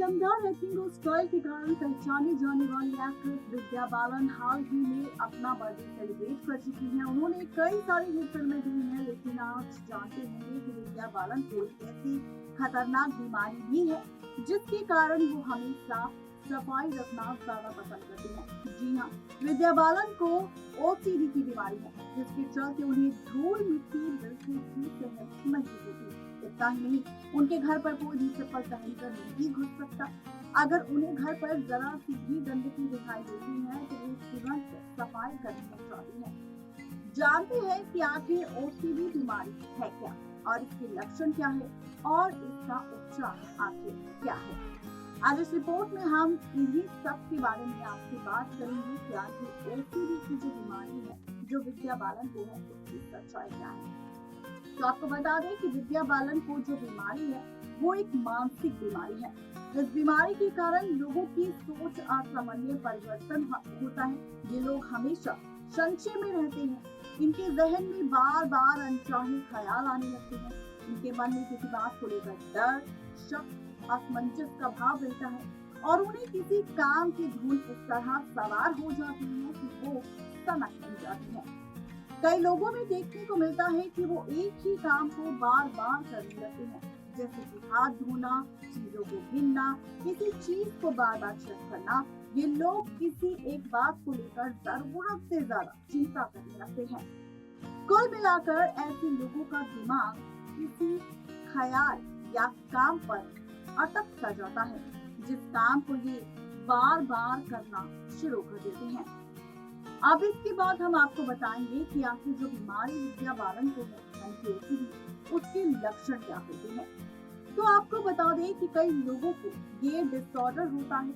दमदार एक्टिंग और स्टाइल के कारण पहचानी जाने वाली एक्ट्रेस विद्या बालन हाल ही में अपना बर्थडे सेलिब्रेट कर चुकी हैं। उन्होंने कई सारी हिट फिल्में दी हैं, लेकिन आज जानते होंगे कि विद्या बालन को एक ऐसी खतरनाक बीमारी भी है जिसके कारण वो हमेशा सफाई रखना ज्यादा पसंद करती हैं। जी हाँ, विद्या बालन को ओसीडी की बीमारी है, जिसके चलते उन्हें धूल मिट्टी बिल्कुल भी सहन नहीं होती। इतना ही नहीं, उनके घर पर कोई भी चप्पल पहनकर नहीं घुस सकता। अगर उन्हें घर पर जरा सी भी गंदगी दिखाई देती है तो वो तुरंत सफाई करना चाहती है। जानते हैं कि आखिर ओसीडी बीमारी है क्या और इसके लक्षण क्या है और इसका उपचार आखिर क्या है। आज इस रिपोर्ट में हम इन्हीं सब के बारे में आपसे बात करेंगे कि आखिर ओसीडी की जो बीमारी है जो विद्या बालन को है उसकी सच्चाई क्या है। तो आपको बता दें कि विद्या बालन को जो बीमारी है वो एक मानसिक बीमारी है। इस बीमारी के कारण लोगों की सोच असामान्य परिवर्तन होता है। ये लोग हमेशा संशय में रहते हैं, इनके जहन में बार बार अनचाहे ख्याल आने लगते हैं, इनके मन में किसी बात को लेकर डर, शक, असमंजस का भाव रहता है और उन्हें किसी काम की धुन इस तरह सवार हो जाती है कि वो समझ नहीं जाती है। कई लोगों में देखने को मिलता है कि वो एक ही काम को बार बार करने लगते हैं, जैसे कि हाथ धोना, चीजों को गिनना, किसी चीज को बार बार चेक करना। ये लोग किसी एक बात को लेकर जरूरत से ज्यादा चिंता करने लगते हैं। कुल मिलाकर ऐसे लोगों का दिमाग किसी ख्याल या काम पर अटक सा जाता है, जिस काम को ये बार बार करना शुरू कर देते हैं। अब इसके बाद हम आपको बताएंगे कि आखिर जो बीमारी विद्या बालन को है उसके लक्षण क्या होते हैं। तो आपको बता दें कि कई लोगों को ये डिसऑर्डर होता है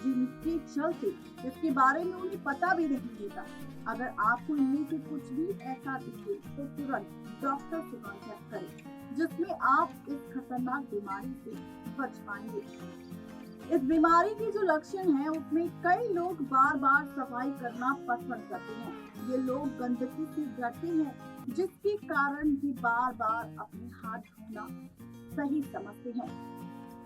जिनके चलते इसके बारे में उन्हें पता भी नहीं होता। अगर आपको इनमें से कुछ भी ऐसा दिखे तो तुरंत डॉक्टर से कांटेक्ट करें, जिसमें आप इस खतरनाक बीमारी से बच पाएंगे। इस बीमारी के जो लक्षण हैं उसमें कई लोग बार बार सफाई करना पसंद करते हैं। ये लोग गंदगी से डरते हैं, जिसके कारण ये बार बार अपने हाथ धोना सही समझते हैं।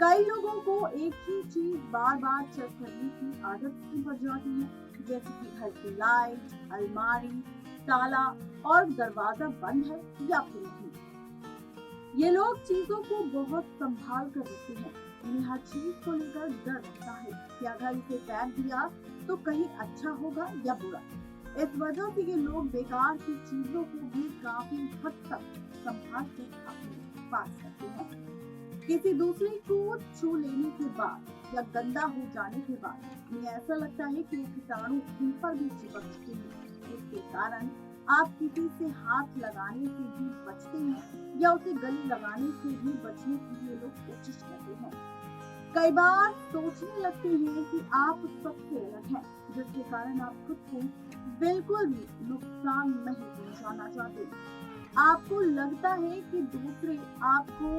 कई लोगों को एक ही चीज बार बार चेक करने की आदत सी पड़ जाती है, जैसे कि घर की लाइट, अलमारी, ताला और दरवाजा बंद है या फिर नहीं। ये लोग चीजों को बहुत संभाल कर रखते हैं। उन्हें हर चीज को लेकर डर रहता है कि अगर इसे फेंक दिया तो कहीं अच्छा होगा या बुरा। इस वजह से ये लोग बेकार की चीजों को भी काफी हद तक संभाल कर अपने पास रखते हैं। किसी दूसरे को छू लेने के बाद या गंदा हो जाने के बाद उन्हें ऐसा लगता है कि वो कीटाणु इन पर भी चिपक चुके हैं। इसके कारण आप किसी से हाथ लगाने से भी बचते हैं या उसे गले लगाने से भी बचने के लिए लोग कोशिश करते हैं। कई बार सोचने लगते हैं कि आप सबसे अलग हैं, जिसके कारण आप खुद को बिल्कुल भी नुकसान नहीं पहुंचाना चाहते। आपको लगता है कि दूसरे आपको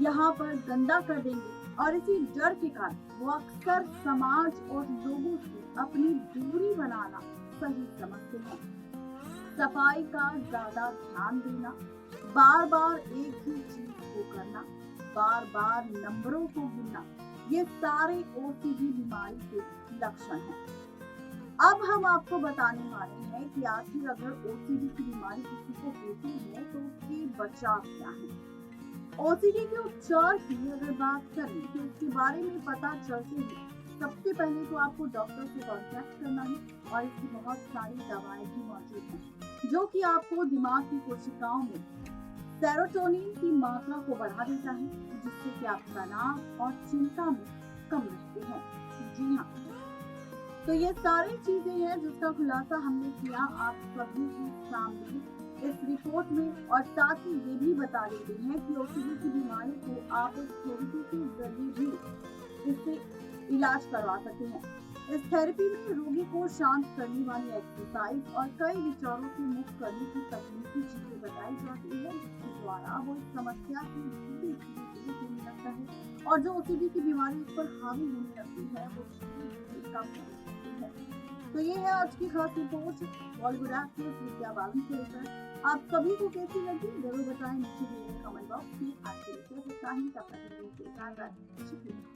यहाँ पर गंदा कर देंगे और इसी डर के कारण वो अक्सर समाज और लोगों से अपनी दूरी बनाना सही समझते हैं। सफाई का ज्यादा ध्यान देना, बार बार एक ही चीज को करना, बार बार नंबरों को गिनना, ये सारे ओसीडी बीमारी के लक्षण हैं। अब हम आपको बताने वाले हैं कि आखिर अगर ओसीडी की बीमारी किसी को होती है तो उसके बचाव क्या है। ओसीडी के उपचार की अगर बात करें तो इसके बारे में पता चलते ही सबसे पहले तो आपको डॉक्टर से कांटेक्ट करना है और इसकी बहुत सारी दवाएं भी मौजूद हैं, जो कि आपको दिमाग की कोशिकाओं में सेरोटोनिन की मात्रा को बढ़ा देता है, जिससे कि आप तनाव और चिंता में कम रहते हैं। जी हाँ, तो ये सारी चीजें हैं जिसका खुलासा हमने किया आप सभी के सामने इस रिपोर्ट में, और साथ ही ये भी बता देते हैं कि ओसीडी की बीमारी को आप इस थेरेपी के जरिए भी इससे इलाज करवा सकते हैं। इस थेरेपी में रोगी को शांत करने वाली एक्सरसाइज और कई विचारों से मुक्त करने की तकनीकी चीजें बताई जाती है, जिसके द्वारा वो इस समस्या से धीरे-धीरे होने लगता है और जो ओसीडी की बीमारी उस पर हावी होने लगती है वो धीरे-धीरे कम होने लगती है। तो ये है आज की खास रिपोर्ट बॉलीवुड एक्ट्रेस विद्या बालन को लेकर। आप सभी को कैसी लगी जरूर बताएं नीचे दिए गए कमेंट बॉक्स में। आज के लिए इतना ही, तब तक के लिए शुक्रिया।